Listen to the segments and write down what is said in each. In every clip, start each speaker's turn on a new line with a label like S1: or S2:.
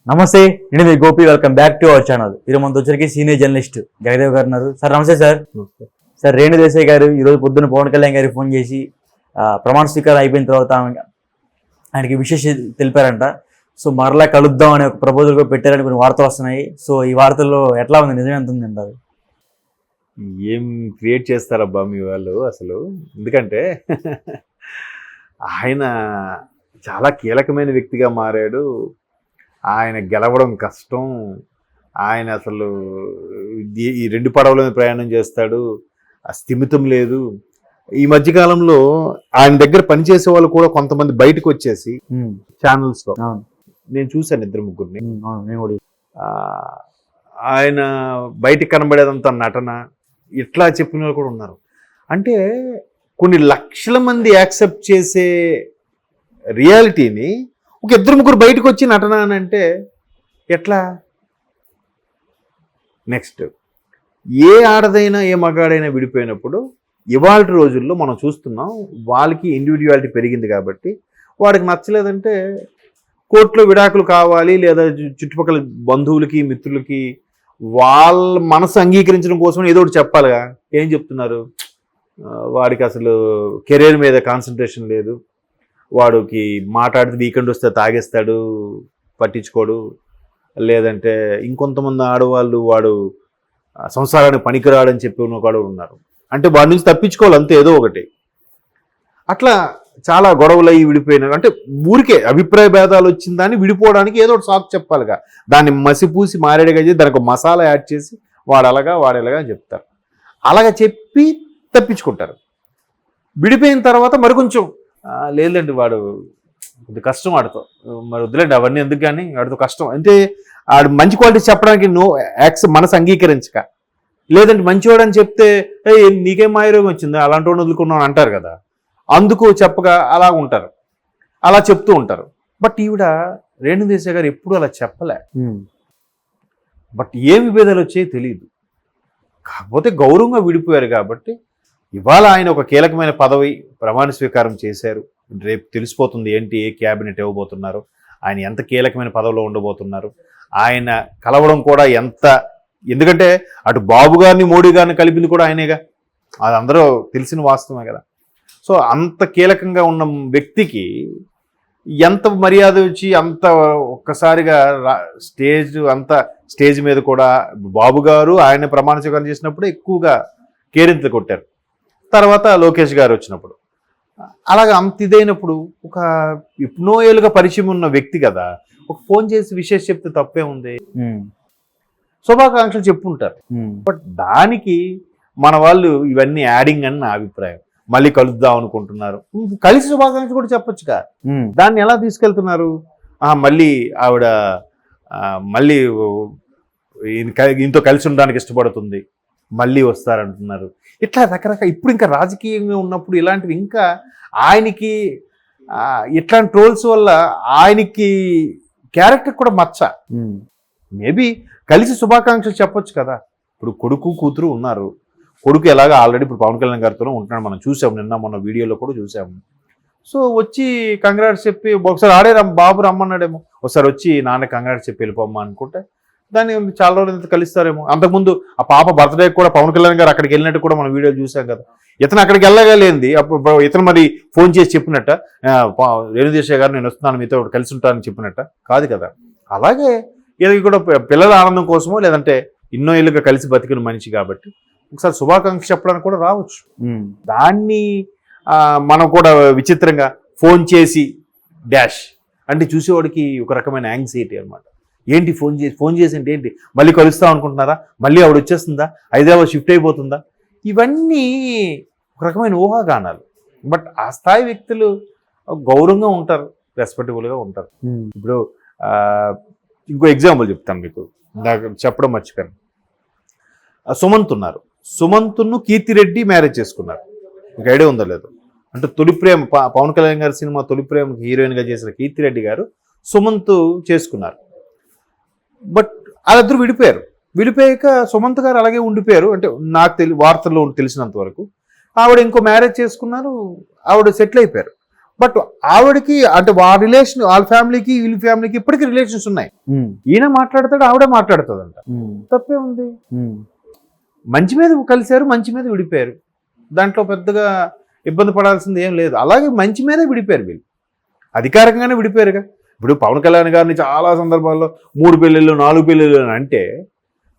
S1: నమస్తే, నేను మీ Gopi. Welcome back to our channel. ఈరోజు మనతో వచ్చరికి సీనియర్ జర్నలిస్ట్ జగదేవ్ గారు ఉన్నారు. సార్ నమస్తే. సార్ రేణు దేశాయ్ గారు ఈరోజు పొద్దున్న పవన్ కళ్యాణ్ గారికి ఫోన్ చేసి ప్రమాణ స్వీకారం అయిపోయిన తర్వాత ఆయనకి విశేష తెలిపారంట. సో మరలా కలుద్దాం అనే ఒక ప్రపోజల్ కూడా పెట్టారని కొన్ని వార్తలు వస్తున్నాయి. సో ఈ వార్తల్లో ఎట్లా ఉంది, నిజం ఎంత ఉంది అంటారు?
S2: ఏం క్రియేట్ చేస్తారబ్బా మీ వాళ్ళు అసలు. ఎందుకంటే ఆయన చాలా కీలకమైన వ్యక్తిగా మారాడు. ఆయన గెలవడం కష్టం. ఆయన అసలు ఈ రెండు పడవల మీద ప్రయాణం చేస్తాడు, ఆ స్థిమితం లేదు. ఈ మధ్యకాలంలో ఆయన దగ్గర పనిచేసే వాళ్ళు కూడా కొంతమంది బయటకు వచ్చేసి ఛానల్స్లో నేను చూశాను, 2-3. ఆయన బయటికి కనబడేదంతా నటన, ఇట్లా చెప్పిన వాళ్ళు కూడా ఉన్నారు. అంటే కొన్ని లక్షల మంది యాక్సెప్ట్ చేసే రియాలిటీని ఒక 2-3 బయటకు వచ్చి నటన అని అంటే ఎట్లా? నెక్స్ట్, ఏ ఆడదైనా ఏ మగాడైనా విడిపోయినప్పుడు ఇవాళ రోజుల్లో మనం చూస్తున్నాం, వాళ్ళకి ఇండివిజువాలిటీ పెరిగింది కాబట్టి వాడికి నచ్చలేదంటే కోర్టులో విడాకులు కావాలి, లేదా చుట్టుపక్కల బంధువులకి మిత్రులకి వాళ్ళ మనసు అంగీకరించడం కోసం ఏదో ఒకటి చెప్పాలిగా. ఏం చెప్తున్నారు? వాడికి అసలు కెరీర్ మీద కాన్సన్ట్రేషన్ లేదు, వాడికి మాట్లాడితే వీకెండ్ వస్తే తాగేస్తాడు, పట్టించుకోడు, లేదంటే ఇంకొంతమంది ఆడవాళ్ళు వాడు సంసారానికి పనికిరాడని చెప్పి ఉన్నవాడు ఉన్నారు. అంటే వాడి నుంచి తప్పించుకోవాలి అంతే, ఏదో ఒకటి. అట్లా చాలా గొడవలు అయ్యి విడిపోయినారు. అంటే ఊరికే అభిప్రాయ భేదాలు వచ్చిన దాన్ని విడిపోవడానికి ఏదో ఒకటి సాకు చెప్పాలిగా. దాన్ని మసిపూసి మారేడుగా చేసి దానికి ఒక మసాలా యాడ్ చేసి వాడెలాగా చెప్తారు. అలాగా చెప్పి తప్పించుకుంటారు. విడిపోయిన తర్వాత మరి కొంచెం లేదండి వాడు కొద్ది కష్టం, వాడితో మరి వద్దులేండి అవన్నీ ఎందుకు, కానీ వాడితో కష్టం అంటే ఆడు మంచి క్వాలిటీస్ చెప్పడానికి మనసు అంగీకరించక, లేదంటే మంచివాడు అని చెప్తే నీకేం మాయరోగం వచ్చింది అలాంటి వాడిని వదులుకున్నాను అంటారు కదా, అందుకు చెప్పగా అలా ఉంటారు, అలా చెప్తూ ఉంటారు. బట్ ఈవిడ రేణు దేశాయ్ గారు ఎప్పుడు అలా చెప్పలే. బట్ ఏ విభేదాలు వచ్చాయో తెలియదు. కాకపోతే గౌరవంగా విడిపోయారు కాబట్టి ఇవాళ ఆయన ఒక కీలకమైన పదవి ప్రమాణ స్వీకారం చేశారు. రేపు తెలిసిపోతుంది ఏంటి, ఏ క్యాబినెట్ ఇవ్వబోతున్నారు, ఆయన ఎంత కీలకమైన పదవిలో ఉండబోతున్నారు. ఆయన కలవడం కూడా ఎందుకంటే అటు బాబు గారిని మోడీ గారిని కలిపింది కూడా ఆయనేగా, అది అందరూ తెలిసిన వాస్తవమే కదా. సో అంత కీలకంగా ఉన్న వ్యక్తికి ఎంత మర్యాద వచ్చి అంత ఒక్కసారిగా స్టేజ్ మీద కూడా బాబు గారు ఆయన ప్రమాణ స్వీకారం చేసినప్పుడు ఎక్కువగా కేరింతలు కొట్టారు. తర్వాత లోకేష్ గారు వచ్చినప్పుడు అలాగా అంత ఇదైనప్పుడు ఒక ఎన్నో ఏళ్ళుగా పరిచయం ఉన్న వ్యక్తి కదా, ఒక ఫోన్ చేసి విశేష చెప్తే తప్పే ఉంది, శుభాకాంక్షలు చెప్పుంటారు. బట్ దానికి మన వాళ్ళు ఇవన్నీ యాడింగ్ అని నా అభిప్రాయం. మళ్ళీ కలుద్దాం అనుకుంటున్నారు, కలిసి శుభాకాంక్షలు కూడా చెప్పొచ్చుగా. దాన్ని ఎలా తీసుకెళ్తున్నారు? మళ్ళీ ఆవిడ మళ్ళీ ఈయనతో కలిసి ఉండడానికి ఇష్టపడుతుంది, మళ్ళీ వస్తారంటున్నారు. ఇట్లా రకరకాల ఇప్పుడు ఇంకా రాజకీయంగా ఉన్నప్పుడు ఇలాంటివి ఇంకా ఆయనకి ఇట్లాంటి ట్రోల్స్ వల్ల ఆయనకి క్యారెక్టర్ కూడా మచ్చ. మేబీ కలిసి శుభాకాంక్షలు చెప్పొచ్చు కదా. ఇప్పుడు కొడుకు కూతురు ఉన్నారు. కొడుకు ఎలాగా ఆల్రెడీ ఇప్పుడు పవన్ కళ్యాణ్ గారితో ఉంటున్నాడు, మనం చూసాము, నిన్న మొన్న వీడియోలో కూడా చూసాము. సో వచ్చి కంగ్రాట్స్ చెప్పి ఒకసారి ఆడే బాబు రమ్మన్నాడేమో, ఒకసారి వచ్చి నాన్న కంగ్రాట్స్ చెప్పి వెళ్ళిపోమ్మా అనుకుంటే దాన్ని చాలా రోజులు కలుస్తారేమో. అంతకుముందు ఆ పాప బర్త్డే కూడా పవన్ కళ్యాణ్ గారు అక్కడికి వెళ్ళినట్టు కూడా మనం వీడియో చూసాం కదా. ఇతను అక్కడికి వెళ్ళగలేంది, అప్పుడు ఇతను మరి ఫోన్ చేసి చెప్పినట్ట, రేణు దేశాయ్ గారు నేను వస్తున్నాను మీతో కలిసి ఉంటానని చెప్పినట్ట కాదు కదా. అలాగే ఇది కూడా పిల్లల ఆనందం కోసమో లేదంటే ఎన్నో ఏళ్ళుగా కలిసి బతికిన మనిషి కాబట్టి ఒకసారి శుభాకాంక్ష చెప్పడానికి కూడా రావచ్చు. దాన్ని మనం కూడా విచిత్రంగా ఫోన్ చేసి డాష్ అంటే చూసేవాడికి ఒక రకమైన యాంగ్జైటీ అనమాట. ఏంటి ఫోన్ చేసి అంటే ఏంటి, మళ్ళీ కలుస్తాం అనుకుంటున్నారా, మళ్ళీ ఆవిడ వచ్చేస్తుందా, హైదరాబాద్ షిఫ్ట్ అయిపోతుందా, ఇవన్నీ ఒక రకమైన ఊహాగానాలు. బట్ ఆ స్థాయి వ్యక్తులు గౌరవంగా ఉంటారు, రెస్పెక్టబుల్గా ఉంటారు. ఇప్పుడు ఇంకో ఎగ్జాంపుల్ చెప్తాను మీకు, నాకు చెప్పడం మర్చిపోయాను. సుమంత్ ఉన్నారు, సుమంత్ను కీర్తిరెడ్డి మ్యారేజ్ చేసుకున్నారు. మీకు ఐడియా ఉందో లేదో. అంటే తొలి ప్రేమ, పవన్ కళ్యాణ్ గారి సినిమా తొలి ప్రేమ హీరోయిన్గా చేసిన కీర్తిరెడ్డి గారు సుమంత్ చేసుకున్నారు. బట్ వాళ్ళిద్దరూ విడిపోయాక సుమంత్ గారు అలాగే ఉండిపోయారు. అంటే నాకు వార్తల్లో తెలిసినంత వరకు ఆవిడ ఇంకో మ్యారేజ్ చేసుకున్నారు, ఆవిడ సెటిల్ అయిపోయారు. బట్ ఆవిడకి అంటే వాళ్ళ ఫ్యామిలీకి వీళ్ళ ఫ్యామిలీకి ఇప్పటికీ రిలేషన్స్ ఉన్నాయి. ఈయన మాట్లాడతాడు, ఆవిడ మాట్లాడుతుందంట. తప్పే ఉంది. మంచి మీద కలిశారు, మంచి మీద విడిపోయారు. దాంట్లో పెద్దగా ఇబ్బంది పడాల్సింది ఏం లేదు. అలాగే మంచి మీదే విడిపోయారు వీళ్ళు, అధికారికంగానే విడిపోయారుగా. ఇప్పుడు పవన్ కళ్యాణ్ గారిని చాలా సందర్భాల్లో 3 పెళ్ళిళ్ళు 4 పెళ్ళిళ్ళు అని అంటే,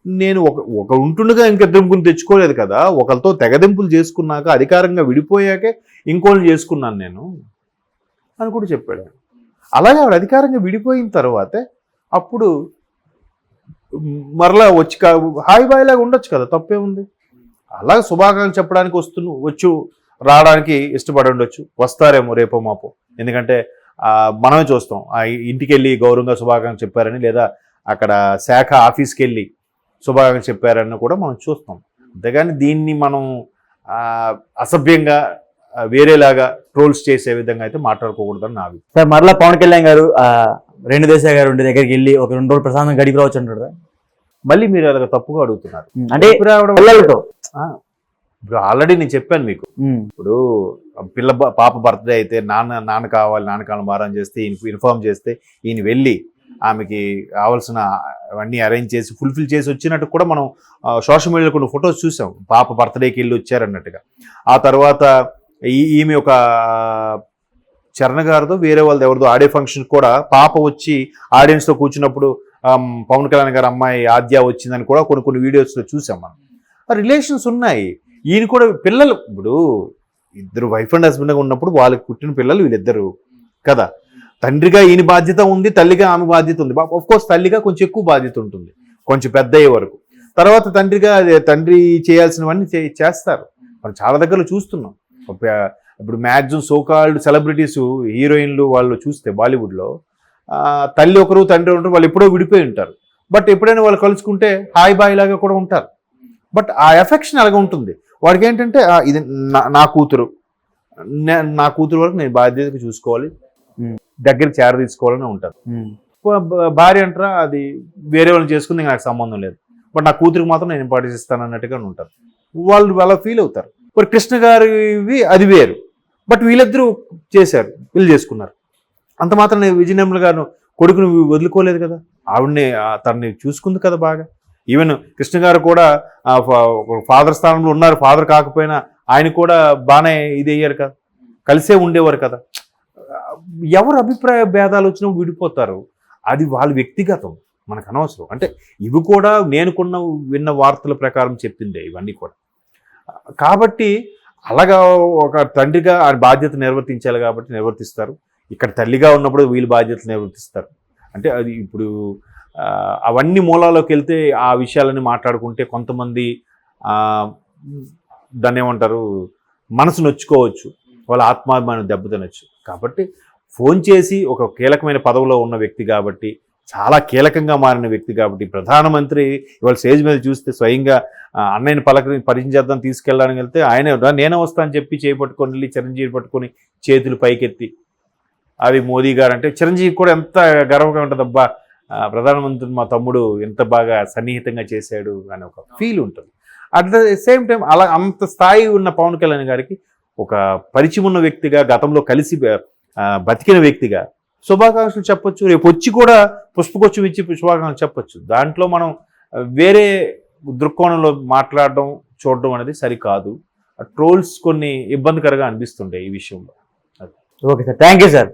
S2: నేను ఒక ఉంటుండగా ఇంకిద్దరు ముగ్గురు తెచ్చుకోలేదు కదా, ఒకరితో తెగదింపులు చేసుకున్నాక అధికారంగా విడిపోయాకే ఇంకోళ్ళని చేసుకున్నాను నేను అని కూడా చెప్పాడు. అలాగే ఆవిడ అధికారంగా విడిపోయిన తర్వాతే అప్పుడు మరలా వచ్చి హాయి బాయ్ లాగా ఉండొచ్చు కదా, తప్పే ఉంది. అలాగే శుభాకాంక్షలు చెప్పడానికి వచ్చి రావడానికి ఇష్టపడి ఉండొచ్చు, వస్తారేమో రేపో మాపో. ఎందుకంటే మనమే చూస్తాం, ఆ ఇంటికి వెళ్ళి గౌరవంగా శుభాకాంక్షలు చెప్పారని, లేదా అక్కడ శాఖ ఆఫీస్కి వెళ్ళి శుభాకాంక్షలు చెప్పారని కూడా మనం చూస్తాం. అంతేగాని దీన్ని మనం అసభ్యంగా వేరేలాగా ట్రోల్స్ చేసే విధంగా అయితే మాట్లాడుకోకూడదని నా అభిప్రాయం.
S1: సార్ మరలా పవన్ కళ్యాణ్ గారు రేణు దేశాయ్ గారు ఉండే దగ్గరికి వెళ్ళి ఒక 2 రోజులు ప్రశాంతంగా గడిపి రావచ్చు అంటారు.
S2: మళ్ళీ మీరు అలాగ తప్పుగా అడుగుతున్నారు.
S1: అంటే పిల్లలతో
S2: ఇప్పుడు ఆల్రెడీ నేను చెప్పాను మీకు. ఇప్పుడు పాప బర్త్డే అయితే నాన్న కావాలని మారం చేస్తే ఇన్ఫార్మ్ చేస్తే ఈయన వెళ్ళి ఆమెకి కావాల్సిన అవన్నీ అరేంజ్ చేసి ఫుల్ఫిల్ చేసి వచ్చినట్టు కూడా మనం సోషల్ మీడియాలో కొన్ని ఫొటోస్ చూసాం. పాప బర్త్డేకి వెళ్ళి వచ్చారన్నట్టుగా. ఆ తర్వాత ఈమె ఒక చరణ్ గారితో వేరే వాళ్ళది ఎవరిదో ఆడియో ఫంక్షన్ కూడా పాప వచ్చి ఆడియన్స్లో కూర్చున్నప్పుడు పవన్ కళ్యాణ్ గారి అమ్మాయి ఆద్య వచ్చిందని కూడా కొన్ని వీడియోస్లో చూసాం మనం. రిలేషన్స్ ఉన్నాయి. ఈయన కూడా పిల్లలు, ఇప్పుడు ఇద్దరు వైఫ్ అండ్ హస్బెండ్గా ఉన్నప్పుడు వాళ్ళకి పుట్టిన పిల్లలు వీళ్ళిద్దరు కదా. తండ్రిగా ఈయన బాధ్యత ఉంది, తల్లిగా ఆమె బాధ్యత ఉంది. ఆఫ్కోర్స్ తల్లిగా కొంచెం ఎక్కువ బాధ్యత ఉంటుంది కొంచెం పెద్ద అయ్యే వరకు. తర్వాత తండ్రి చేయాల్సినవన్నీ చేస్తారు. మనం చాలా దగ్గరలో చూస్తున్నాం. ఇప్పుడు మ్యాక్సిమం సోకాల్డ్ సెలబ్రిటీస్ హీరోయిన్లు వాళ్ళు చూస్తే బాలీవుడ్లో తల్లి ఒకరు తండ్రి ఉంటారు, వాళ్ళు ఎప్పుడో విడిపోయి ఉంటారు. బట్ ఎప్పుడైనా వాళ్ళు కలుసుకుంటే హాయ్ బాయ్ లాగా కూడా ఉంటారు. బట్ ఆ ఎఫెక్షన్ అలాగే ఉంటుంది. వాడికి ఏంటంటే ఇది నా కూతురు వరకు నేను బాధ్యతగా చూసుకోవాలి, దగ్గర చేర తీసుకోవాలని ఉంటారు. భార్య అంటారా అది వేరే వాళ్ళని చేసుకుని నాకు సంబంధం లేదు, బట్ నా కూతురికి మాత్రం నేను ఇంపార్టెన్స్ ఇస్తాను అన్నట్టుగా ఉంటారు. వాళ్ళు అలా ఫీల్ అవుతారు. మరి కృష్ణ గారివి అది వేరు, బట్ వీళ్ళిద్దరూ చేశారు, వీళ్ళు చేసుకున్నారు. అంత మాత్రం విజయ నిర్మల గారు కొడుకుని వదులుకోలేదు కదా, ఆవిడని తనని చూసుకుంది కదా బాగా. ఈవెన్ కృష్ణ గారు కూడా ఫాదర్ స్థానంలో ఉన్నారు, ఫాదర్ కాకపోయినా ఆయన కూడా బాగానే ఇది అయ్యారు కదా, కలిసే ఉండేవారు కదా. ఎవరు అభిప్రాయ భేదాలు వచ్చినా విడిపోతారు, అది వాళ్ళ వ్యక్తిగతం, మనకు అనవసరం. అంటే ఇవి కూడా నేను విన్న వార్తల ప్రకారం చెప్పిందే ఇవన్నీ కూడా. కాబట్టి అలాగా ఒక తండ్రిగా ఆ బాధ్యత నిర్వర్తించాలి కాబట్టి నిర్వర్తిస్తారు. ఇక్కడ తల్లిగా ఉన్నప్పుడు వీళ్ళు బాధ్యతలు నిర్వర్తిస్తారు. అంటే అది ఇప్పుడు అవన్నీ మూలాల్లోకి వెళ్తే ఆ విషయాలని మాట్లాడుకుంటే కొంతమంది దాన్ని ఏమంటారు మనసు నొచ్చుకోవచ్చు, వాళ్ళ ఆత్మాభిమానం దెబ్బతినొచ్చు. కాబట్టి ఫోన్ చేసి ఒక కీలకమైన పదవిలో ఉన్న వ్యక్తి కాబట్టి, చాలా కీలకంగా మారిన వ్యక్తి కాబట్టి, ప్రధానమంత్రి ఇవాళ స్టేజ్ మీద చూస్తే స్వయంగా అన్నయ్యని పరిచయం చేద్దాం తీసుకెళ్ళడానికి వెళ్తే ఆయనే నేనే వస్తా అని చెప్పి చేపట్టుకొని వెళ్ళి చిరంజీవి పట్టుకొని చేతులు పైకెత్తి, అది మోదీ గారు అంటే చిరంజీవి కూడా ఎంత గర్వంగా ఉంటుంది, అబ్బా ప్రధానమంత్రి మా తమ్ముడు ఎంత బాగా సన్నిహితంగా చేశాడు అని ఒక ఫీల్ ఉంటుంది. అట్ ద సేమ్ టైం అలా అంత స్థాయి ఉన్న పవన్ కళ్యాణ్ గారికి ఒక పరిచయం ఉన్న వ్యక్తిగా, గతంలో కలిసి బతికిన వ్యక్తిగా శుభాకాంక్షలు చెప్పొచ్చు. రేపు వచ్చి కూడా పుష్పకొచ్చు ఇచ్చి శుభాకాంక్షలు చెప్పొచ్చు. దాంట్లో మనం వేరే దృక్కోణంలో మాట్లాడడం చూడడం అనేది సరికాదు. ట్రోల్స్ కొన్ని ఇబ్బందికరంగా అనిపిస్తుంటాయి ఈ విషయంలో.
S1: Okay sir, thank you sir.